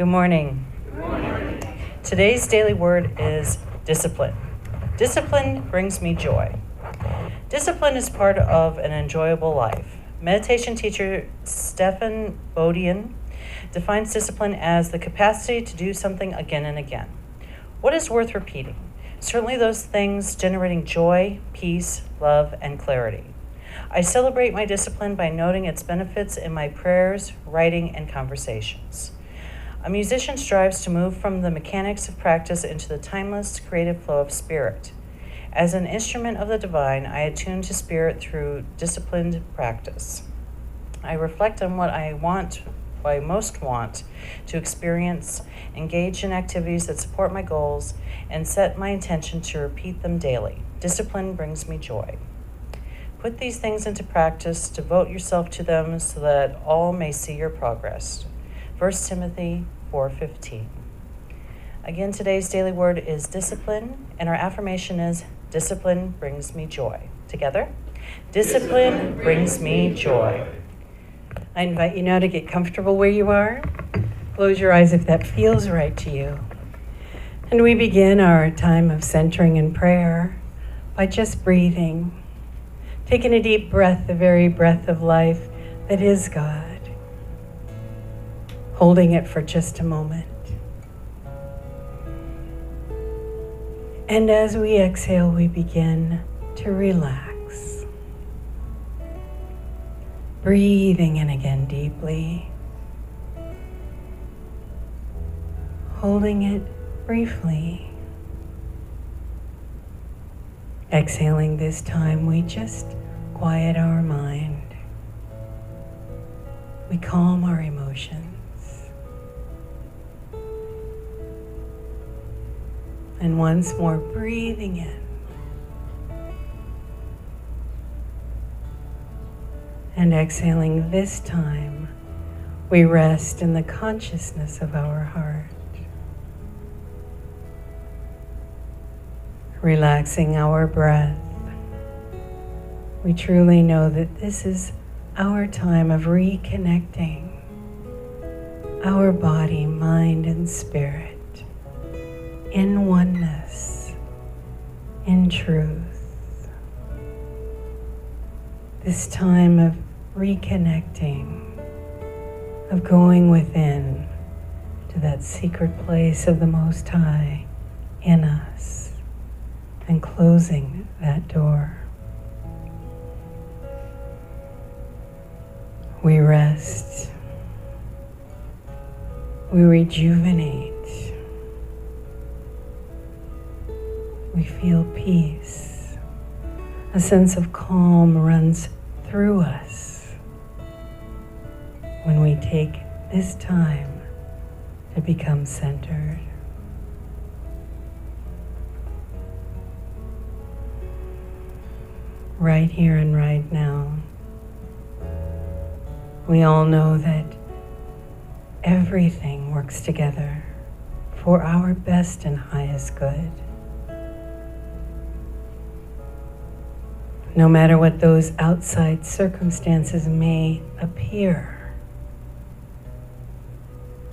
Good morning. Good morning. Today's daily word is discipline. Discipline brings me joy. Discipline is part of an enjoyable life. Meditation teacher Stephen Bodian defines discipline as the capacity to do something again and again. What is worth repeating? Certainly those things generating joy, peace, love, and clarity. I celebrate my discipline by noting its benefits in my prayers, writing, and conversations. A musician strives to move from the mechanics of practice into the timeless, creative flow of spirit. As an instrument of the divine, I attune to spirit through disciplined practice. I reflect on what I most want to experience, engage in activities that support my goals, and set my intention to repeat them daily. Discipline brings me joy. Put these things into practice, devote yourself to them so that all may see your progress. 1 Timothy 4:15. Again, today's daily word is discipline, and our affirmation is discipline brings me joy. Together, discipline brings me joy. I invite you now to get comfortable where you are. Close your eyes if that feels right to you. And we begin our time of centering and prayer by just breathing, taking a deep breath, the very breath of life that is God. Holding it for just a moment. And as we exhale, we begin to relax. Breathing in again deeply. Holding it briefly. Exhaling this time, we just quiet our mind. We calm our emotions. And once more, breathing in. And exhaling this time, we rest in the consciousness of our heart. Relaxing our breath. We truly know that this is our time of reconnecting our body, mind, and spirit in oneness, in truth. This time of reconnecting, of going within to that secret place of the Most High in us and closing that door. We rest. We rejuvenate. We feel peace. A sense of calm runs through us when we take this time to become centered. Right here and right now, we all know that everything works together for our best and highest good. No matter what those outside circumstances may appear,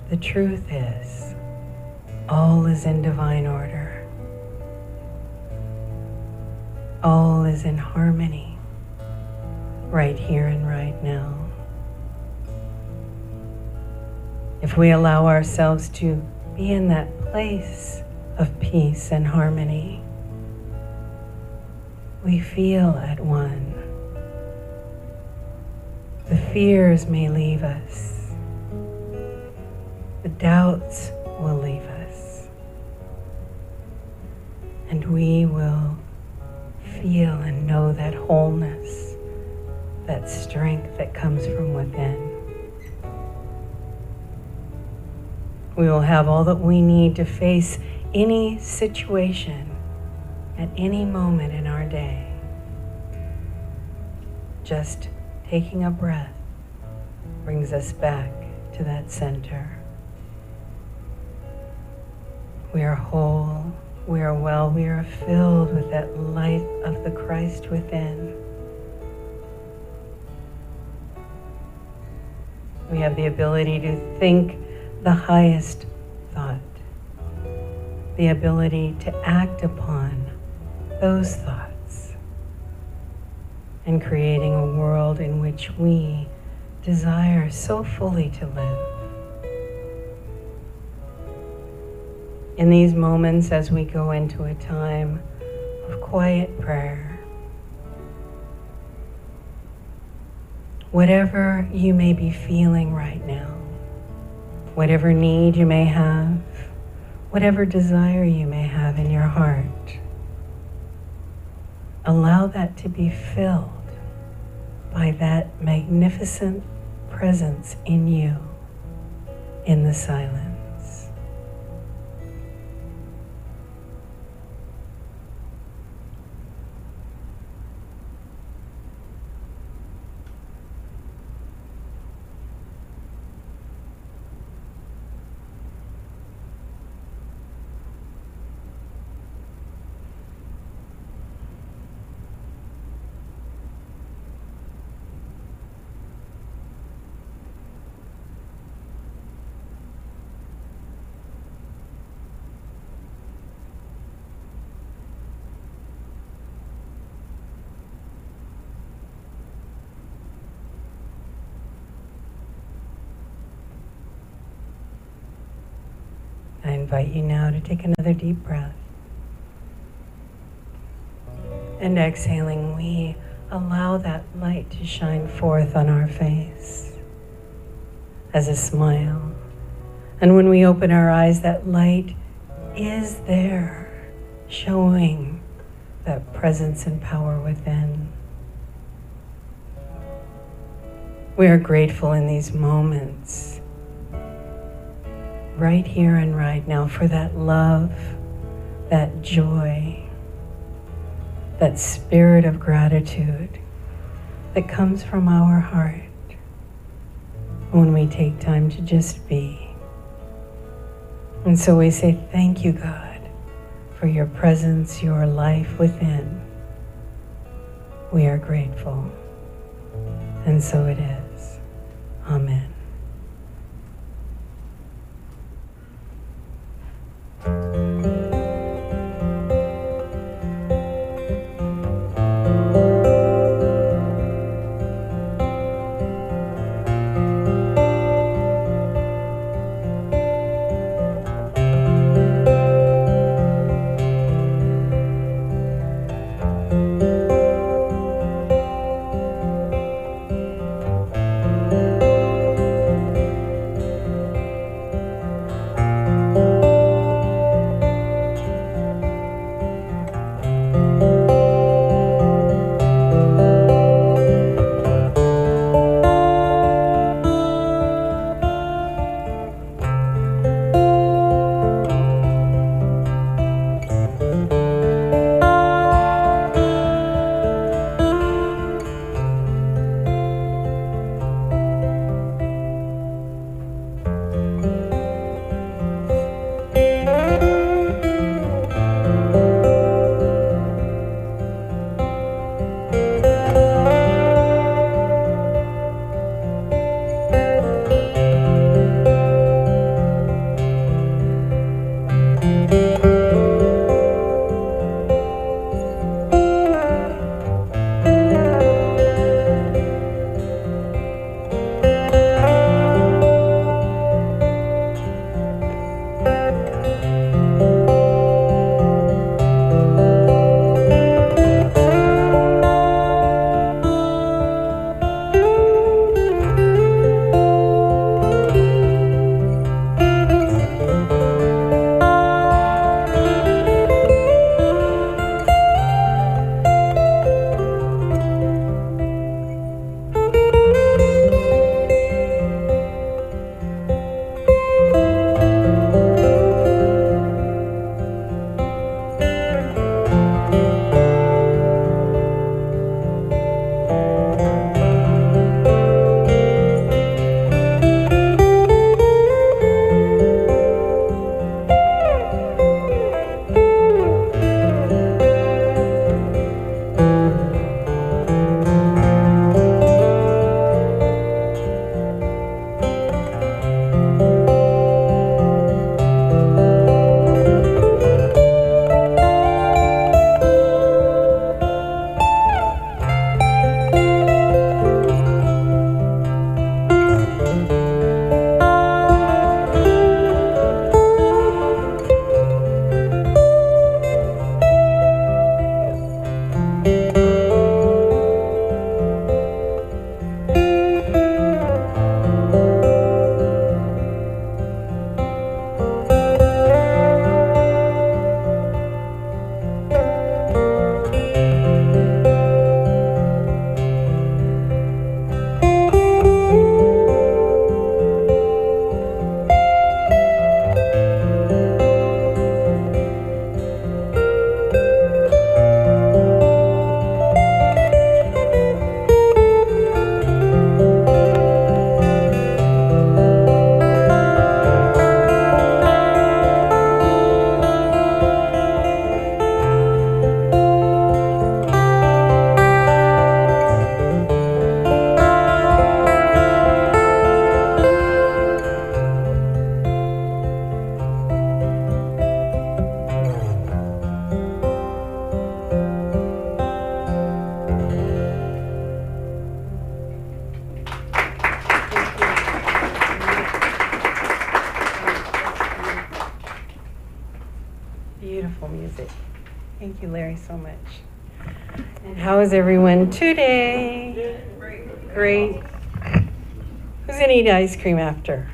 the truth is, all is in divine order. All is in harmony, right here and right now. If we allow ourselves to be in that place of peace and harmony, we feel at one. The fears may leave us. The doubts will leave us. And we will feel and know that wholeness, that strength that comes from within. We will have all that we need to face any situation at any moment in our day. Just taking a breath brings us back to that center. We are whole, we are well, we are filled with that light of the Christ within. We have the ability to think the highest thought, the ability to act upon those thoughts, and creating a world in which we desire so fully to live. In these moments, as we go into a time of quiet prayer, whatever you may be feeling right now, whatever need you may have, whatever desire you may have in your heart, allow that to be filled by that magnificent presence in you in the silence. I invite you now to take another deep breath. And exhaling, we allow that light to shine forth on our face as a smile. And when we open our eyes, that light is there, showing that presence and power within. We are grateful in these moments, right here and right now, for that love, that joy, that spirit of gratitude that comes from our heart when we take time to just be. And so we say, thank you, God, for your presence, your life within. We are grateful. And so it is. Amen. you, Larry, so much. And how is everyone today? Great. Who's going to eat ice cream after?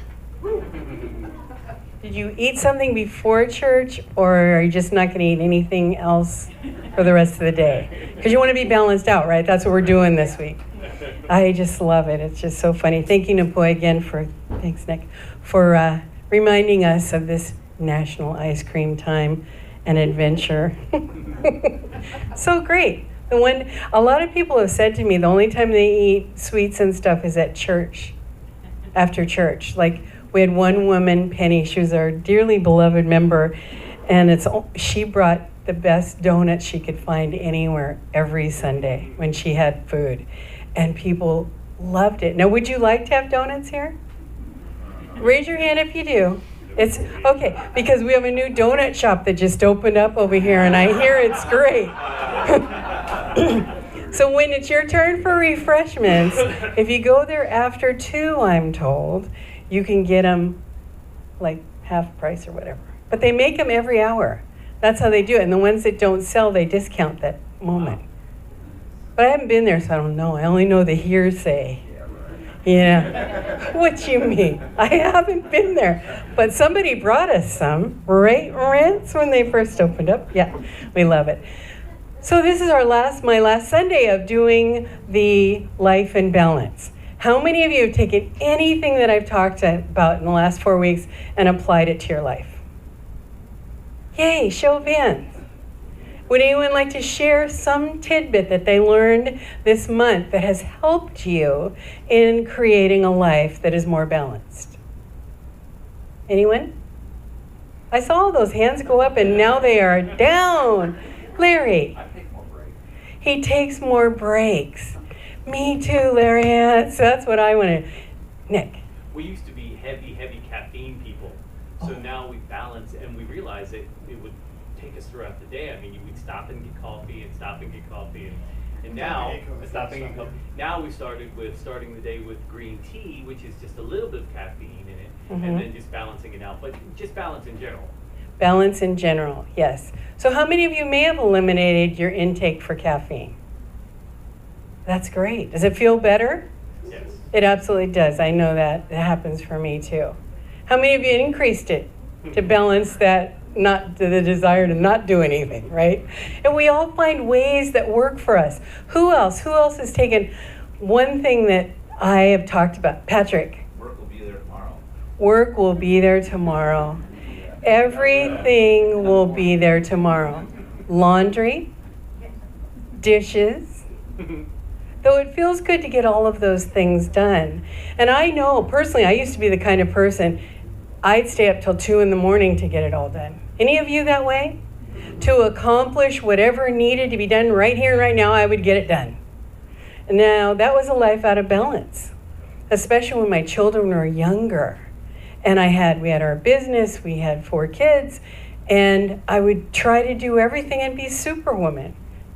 Did you eat something before church, or are you just not going to eat anything else for the rest of the day? Because you want to be balanced out, right? That's what we're doing this week. I just love it. It's just so funny. Thank you, Napoy, again thanks, Nick, for reminding us of this National Ice Cream Time and Adventure. So great. A lot of people have said to me the only time they eat sweets and stuff is at church, after church. Like, we had one woman, Penny, she was our dearly beloved member, and she brought the best donuts she could find anywhere every Sunday when she had food. And people loved it. Now, would you like to have donuts here? Raise your hand if you do. It's okay, because we have a new donut shop that just opened up over here, and I hear it's great. So when it's your turn for refreshments, if you go there after 2, I'm told, you can get them like half price or whatever. But they make them every hour. That's how they do it. And the ones that don't sell, they discount that moment. But I haven't been there, so I don't know. I only know the hearsay. Yeah. What you mean? I haven't been there. But somebody brought us some, right, Rance, when they first opened up? Yeah, we love it. So this is my last Sunday of doing the Life in Balance. How many of you have taken anything that I've talked about in the last 4 weeks and applied it to your life? Yay, show of hands. Would anyone like to share some tidbit that they learned this month that has helped you in creating a life that is more balanced? Anyone? I saw all those hands go up and now they are down. Larry. I take more breaks. He takes more breaks. Me too, Larry. That's what I want to. Nick. We used to be heavy caffeine people. So now we balance and we realize that it would take us throughout the day. I mean, we'd stop and get coffee and stop and get coffee. And now, now we started with starting the day with green tea, which is just a little bit of caffeine in it, and then just balancing it out. But just balance in general. Balance in general, yes. So how many of you may have eliminated your intake for caffeine? That's great. Does it feel better? Yes. It absolutely does. I know that. It happens for me too. How many of you increased it to balance that, not to the desire to not do anything, right? And we all find ways that work for us. Who else? Who else has taken one thing that I have talked about? Patrick. Work will be there tomorrow. Work will be there tomorrow. Everything will be there tomorrow. Laundry, dishes. Though it feels good to get all of those things done. And I know, personally, I used to be the kind of person, I'd stay up till 2 a.m. to get it all done. Any of you that way? To accomplish whatever needed to be done right here and right now, I would get it done. Now, that was a life out of balance, especially when my children were younger. And we had our business, we had 4 kids, and I would try to do everything and be superwoman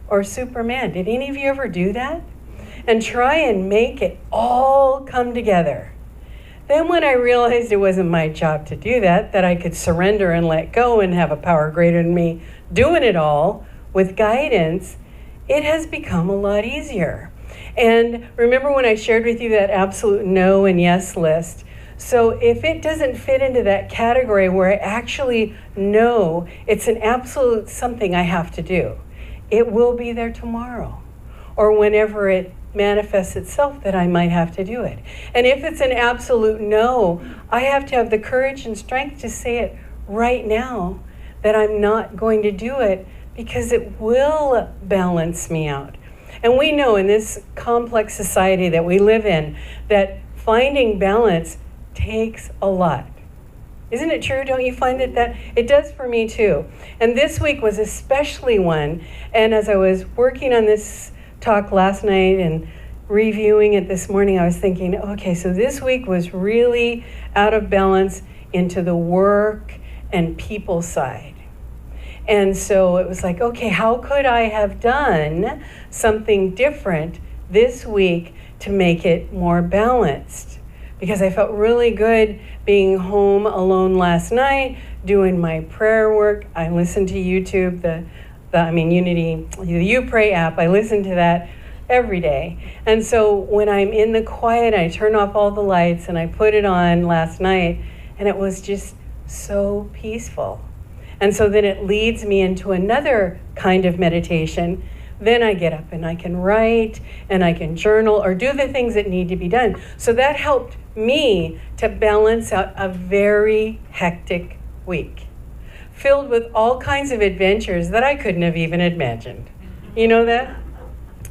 or superman. Did any of you ever do that? And try and make it all come together. Then when I realized it wasn't my job to do that I could surrender and let go and have a power greater than me doing it all with guidance, it has become a lot easier. And remember when I shared with you that absolute no and yes list? So if it doesn't fit into that category where I actually know it's an absolute something I have to do, it will be there tomorrow or whenever it manifests itself that I might have to do it. And if it's an absolute no, I have to have the courage and strength to say it right now that I'm not going to do it because it will balance me out. And we know in this complex society that we live in that finding balance takes a lot. Isn't it true? Don't you find that it does for me too? And this week was especially one. And as I was working on this talk last night and reviewing it this morning, I was thinking, okay, so this week was really out of balance into the work and people side. And so it was like, okay, how could I have done something different this week to make it more balanced? Because I felt really good being home alone last night, doing my prayer work. I listened to YouTube, the Unity, the You Pray app. I listen to that every day. And so when I'm in the quiet, I turn off all the lights and I put it on last night, and it was just so peaceful. And so then it leads me into another kind of meditation. Then I get up and I can write and I can journal or do the things that need to be done. So that helped me to balance out a very hectic week, filled with all kinds of adventures that I couldn't have even imagined. You know that?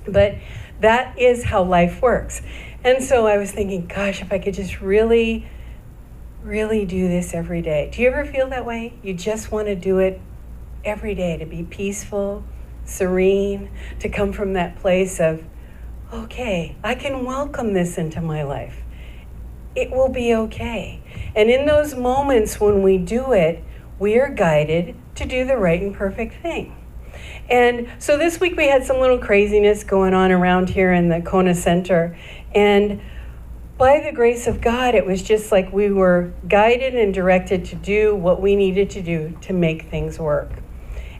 But that is how life works. And so I was thinking, gosh, if I could just really do this every day. Do you ever feel that way? You just want to do it every day, to be peaceful, serene, to come from that place of, okay, I can welcome this into my life. It will be okay. And in those moments when we do it, we are guided to do the right and perfect thing. And so this week we had some little craziness going on around here in the Kona Center. And by the grace of God, it was just like we were guided and directed to do what we needed to do to make things work.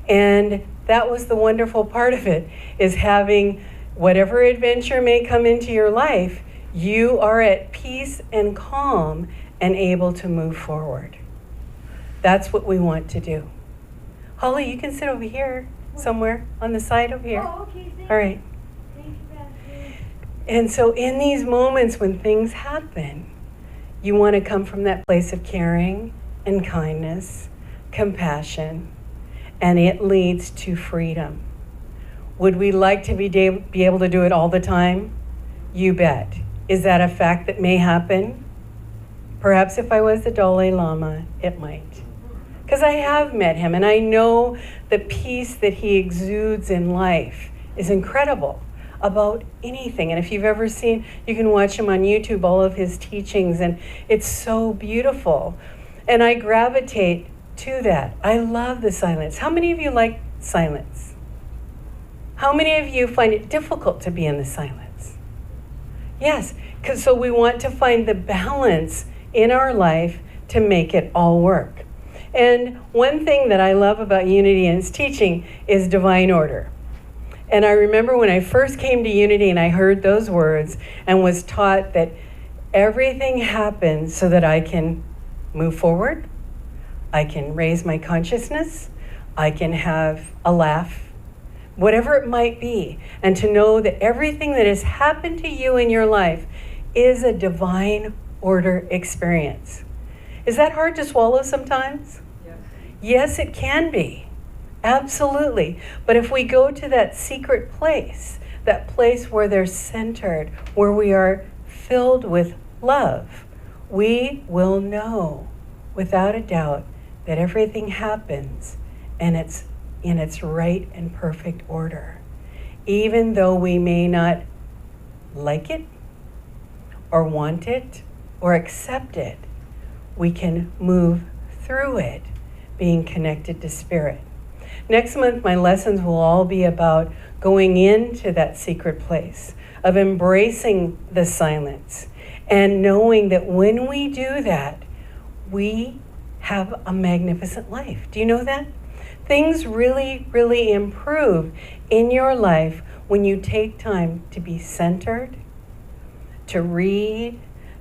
And that was the wonderful part of it, is having whatever adventure may come into your life, you are at peace and calm and able to move forward. That's what we want to do. Holly, you can sit over here somewhere on the side over here. Oh, okay, thank All right. you. Thank you, Pastor. And so in these moments when things happen, you want to come from that place of caring and kindness, compassion, and it leads to freedom. Would we like to be able to do it all the time? You bet. Is that a fact that may happen? Perhaps if I was the Dalai Lama, it might. Because I have met him, and I know the peace that he exudes in life is incredible about anything. And if you've ever seen, you can watch him on YouTube, all of his teachings, and it's so beautiful. And I gravitate to that. I love the silence. How many of you like silence? How many of you find it difficult to be in the silence? Yes, because so we want to find the balance in our life to make it all work. And one thing that I love about Unity and its teaching is divine order. And I remember when I first came to Unity and I heard those words and was taught that everything happens so that I can move forward, I can raise my consciousness, I can have a laugh, whatever it might be. And to know that everything that has happened to you in your life is a divine order experience. Is that hard to swallow sometimes? Yes, it can be. Absolutely. But if we go to that secret place, that place where they're centered, where we are filled with love, we will know without a doubt that everything happens and it's in its right and perfect order. Even though we may not like it or want it or accept it, we can move through it being connected to spirit. Next month, my lessons will all be about going into that secret place of embracing the silence and knowing that when we do that, we have a magnificent life. Do you know that? Things really, really improve in your life when you take time to be centered, to read,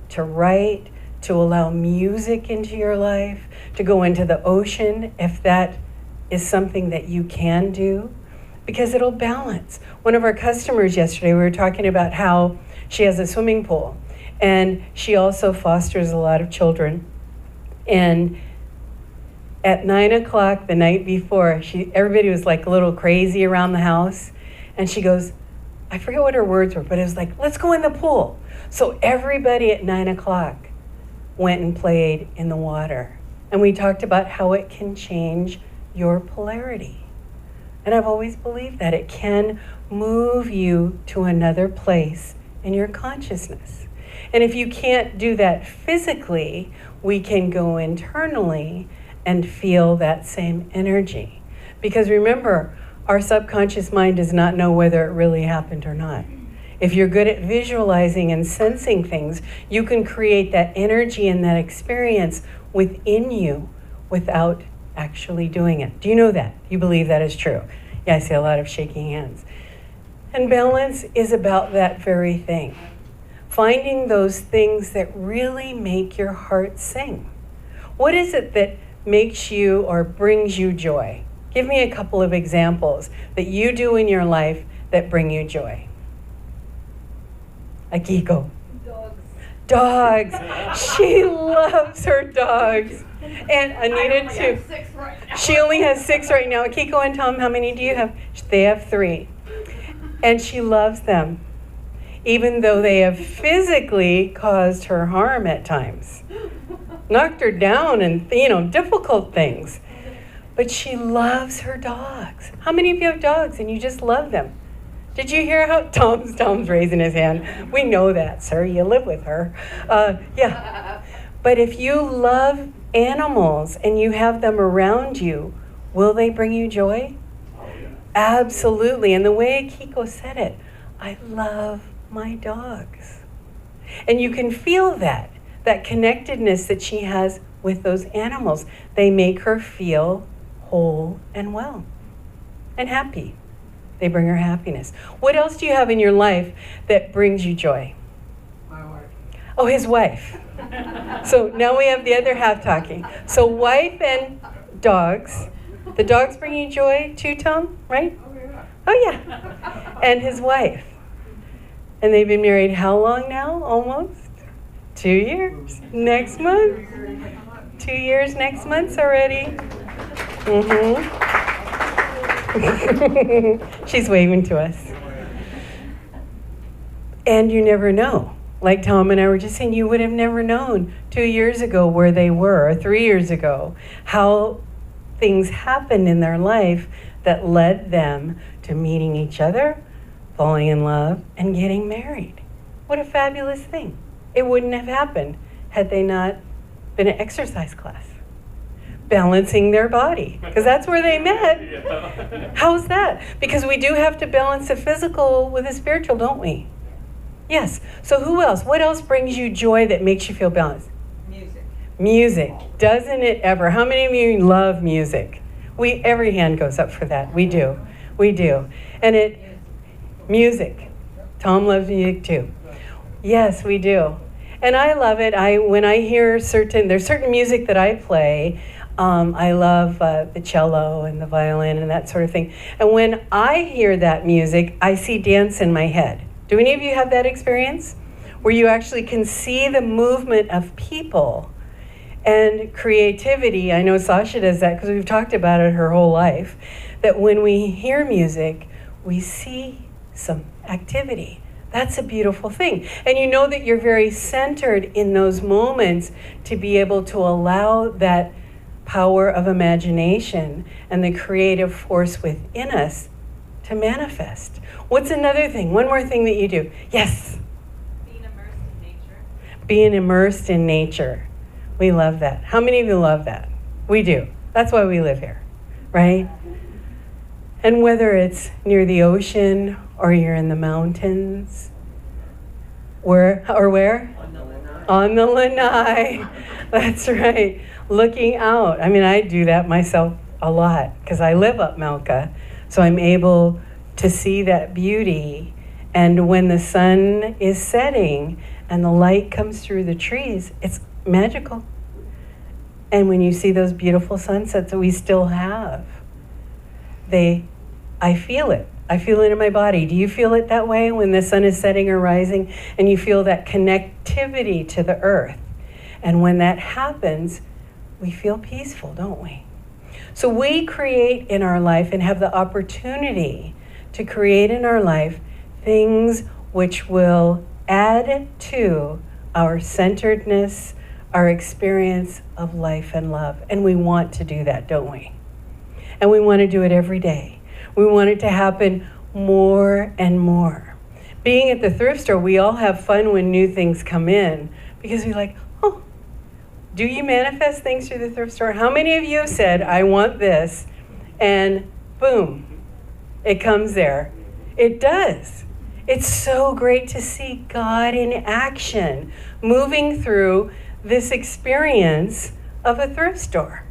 to write, to allow music into your life, to go into the ocean if that is something that you can do, because it'll balance. One of our customers yesterday, we were talking about how she has a swimming pool and she also fosters a lot of children. And at 9 o'clock the night before, everybody was like a little crazy around the house. And she goes, I forget what her words were, but it was like, let's go in the pool. So everybody at 9 o'clock went and played in the water. And we talked about how it can change your polarity. And I've always believed that it can move you to another place in your consciousness. And if you can't do that physically, we can go internally and feel that same energy. Because remember, our subconscious mind does not know whether it really happened or not. If you're good at visualizing and sensing things, you can create that energy and that experience within you without actually doing it. Do you know that? You believe that is true? Yeah, I see a lot of shaking hands. And balance is about that very thing. Finding those things that really make your heart sing. What is it that makes you or brings you joy? Give me a couple of examples that you do in your life that bring you joy. Akiko. Dogs. She loves her dogs. And Anita too. She only has 6 right now. Akiko and Tom, how many do you have? They have 3. And she loves them, even though they have physically caused her harm at times. Knocked her down and, difficult things. But she loves her dogs. How many of you have dogs and you just love them? Did you hear how Tom's raising his hand? We know that, sir. You live with her. Yeah. But if you love animals and you have them around you, will they bring you joy? Absolutely. And the way Kiko said it, I love my dogs. And you can feel that connectedness that she has with those animals. They make her feel whole and well and happy. They bring her happiness. What else do you have in your life that brings you joy? My wife. Oh, his wife. So now we have the other half talking. So wife and dogs. The dogs bring you joy too, Tom, right? Oh, yeah. Oh, yeah. And his wife. And they've been married how long now? Almost? 2 years. Next month. 2 years next month already. She's waving to us. And you never know. Like Tom and I were just saying, you would have never known 2 years ago where they were, or 3 years ago, how things happened in their life that led them to meeting each other, falling in love, and getting married. What a fabulous thing. It wouldn't have happened had they not been an exercise class. Balancing their body, because that's where they met. Yeah. How's that? Because we do have to balance the physical with the spiritual, don't we? Yes. So who else? What else brings you joy that makes you feel balanced? Music. Doesn't it ever? How many of you love music? Every hand goes up for that. We do. And music. Tom loves music too. Yes, we do. And I love it. When I hear there's certain music that I play. I love the cello and the violin and that sort of thing. And when I hear that music, I see dance in my head. Do any of you have that experience? Where you actually can see the movement of people and creativity. I know Sasha does that because we've talked about it her whole life. That when we hear music, we see some activity. That's a beautiful thing. And you know that you're very centered in those moments to be able to allow that power of imagination and the creative force within us to manifest. What's another thing? One more thing that you do. Yes? Being immersed in nature. Being immersed in nature. We love that. How many of you love that? We do. That's why we live here, right? And whether it's near the ocean or you're in the mountains, where? On the lanai. That's right. Looking out. I mean, I do that myself a lot because I live up Malka. So I'm able to see that beauty. And when the sun is setting and the light comes through the trees, it's magical. And when you see those beautiful sunsets that we still have, I feel it. I feel it in my body. Do you feel it that way when the sun is setting or rising and you feel that connectivity to the earth? And when that happens, we feel peaceful, don't we? So we create in our life and have the opportunity to create in our life things which will add to our centeredness, our experience of life and love. And we want to do that, don't we? And we want to do it every day. We want it to happen more and more. Being at the thrift store, we all have fun when new things come in because we're like, oh, do you manifest things through the thrift store? How many of you have said, I want this, and boom, it comes there? It does. It's so great to see God in action, moving through this experience of a thrift store.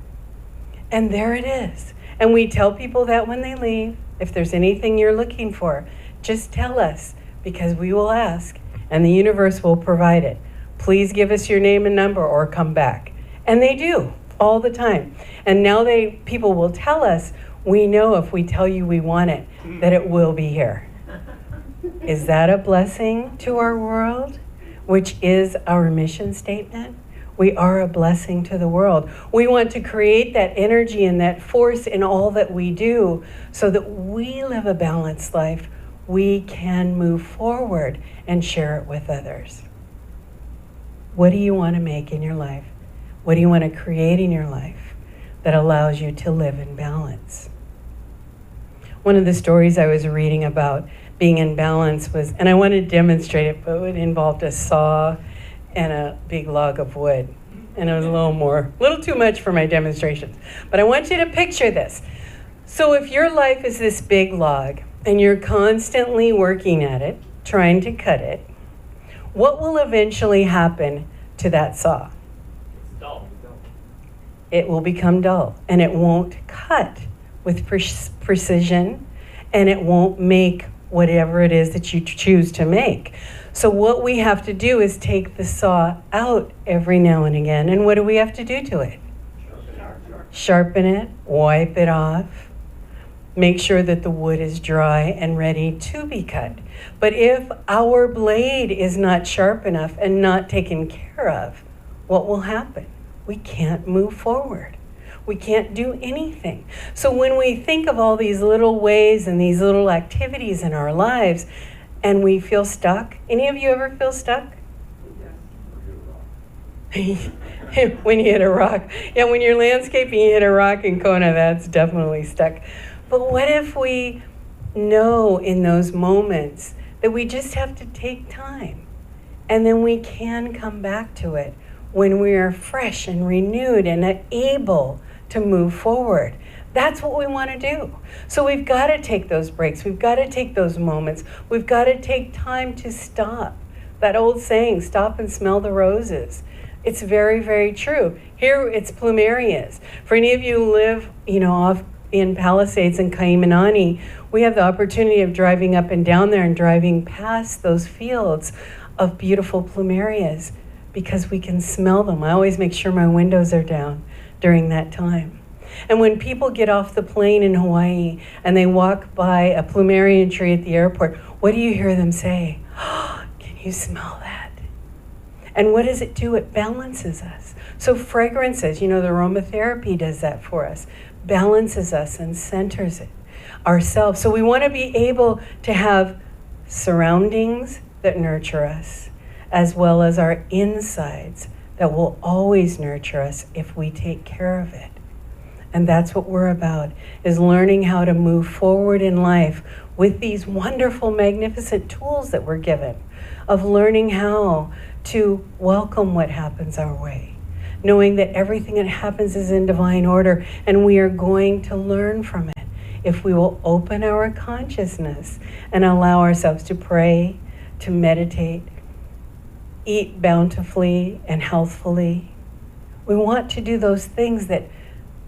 And there it is. And we tell people that when they leave, If there's anything you're looking for, just tell us, because we will ask and the universe will provide it. Please give us your name and number or come back. And they do all the time. And now people will tell us, we know if we tell you we want it, that it will be here. Is that a blessing to our world, which is our mission statement? We are a blessing to the world. We want to create that energy and that force in all that we do so that we live a balanced life. We can move forward and share it with others. What do you want to make in your life? What do you want to create in your life that allows you to live in balance? One of the stories I was reading about being in balance was, and I wanted to demonstrate it, but it involved a saw and a big log of wood. And it was a little too much for my demonstrations. But I want you to picture this. So if your life is this big log and you're constantly working at it, trying to cut it, what will eventually happen to that saw? It's dull. It will become dull, and it won't cut with precision, and it won't make whatever it is that you choose to make. So what we have to do is take the saw out every now and again. And what do we have to do to it? Sharpen it, wipe it off, make sure that the wood is dry and ready to be cut. But if our blade is not sharp enough and not taken care of, what will happen? We can't move forward. We can't do anything. So when we think of all these little ways and these little activities in our lives, and we feel stuck. Any of you ever feel stuck? Yes. When you hit a rock. Yeah, when you're landscaping, you hit a rock in Kona, that's definitely stuck. But what if we know in those moments that we just have to take time, and then we can come back to it when we are fresh and renewed and able to move forward? That's what we want to do. So we've got to take those breaks. We've got to take those moments. We've got to take time to stop. That old saying, stop and smell the roses. It's very, very true. Here it's plumerias. For any of you who live, off in Palisades and Kaimanani, we have the opportunity of driving up and down there and driving past those fields of beautiful plumerias because we can smell them. I always make sure my windows are down during that time. And when people get off the plane in Hawaii and they walk by a plumerian tree at the airport, what do you hear them say? Oh, can you smell that? And what does it do? It balances us. So fragrances, the aromatherapy does that for us, balances us and centers it ourselves. So we want to be able to have surroundings that nurture us, as well as our insides that will always nurture us if we take care of it. And that's what we're about, is learning how to move forward in life with these wonderful, magnificent tools that we're given, of learning how to welcome what happens our way, knowing that everything that happens is in divine order, and we are going to learn from it if we will open our consciousness and allow ourselves to pray, to meditate, eat bountifully and healthfully. We want to do those things that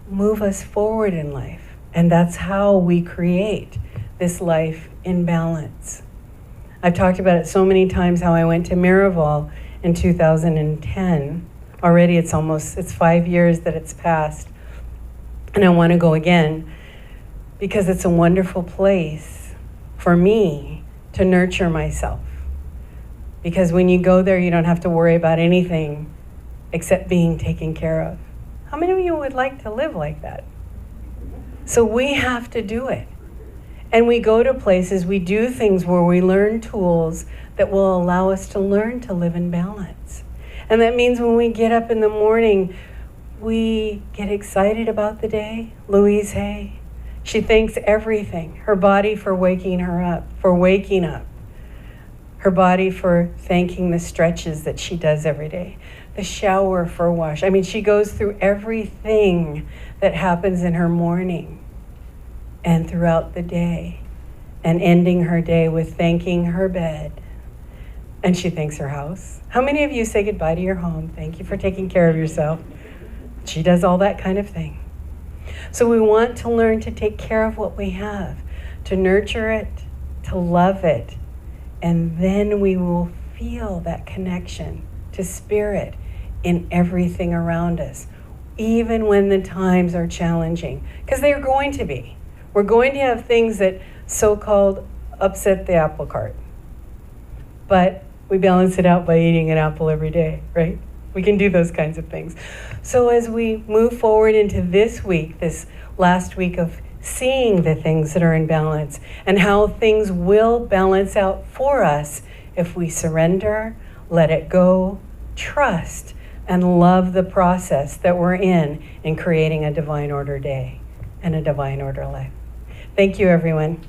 move us forward in life. And that's how we create this life in balance. I've talked about it so many times how I went to Miraval in 2010. Already it's 5 years that it's passed. And I want to go again because it's a wonderful place for me to nurture myself. Because when you go there, you don't have to worry about anything except being taken care of. How many of you would like to live like that? So we have to do it. And we go to places, we do things where we learn tools that will allow us to learn to live in balance. And that means when we get up in the morning, we get excited about the day. Louise Hay, she thanks everything. Her body for waking her up, for waking up. Her body for thanking the stretches that she does every day. The shower for wash. I mean, she goes through everything that happens in her morning and throughout the day, and ending her day with thanking her bed. And she thanks her house. How many of you say goodbye to your home? Thank you for taking care of yourself. She does all that kind of thing. So we want to learn to take care of what we have, to nurture it, to love it, and then we will feel that connection to spirit in everything around us, even when the times are challenging, because they're going to be. We're going to have things that so-called upset the apple cart, but we balance it out by eating an apple every day, right? We can do those kinds of things. So as we move forward into this week, this last week of seeing the things that are in balance and how things will balance out for us if we surrender, let it go, trust, and love the process that we're in creating a divine order day and a divine order life. Thank you, everyone.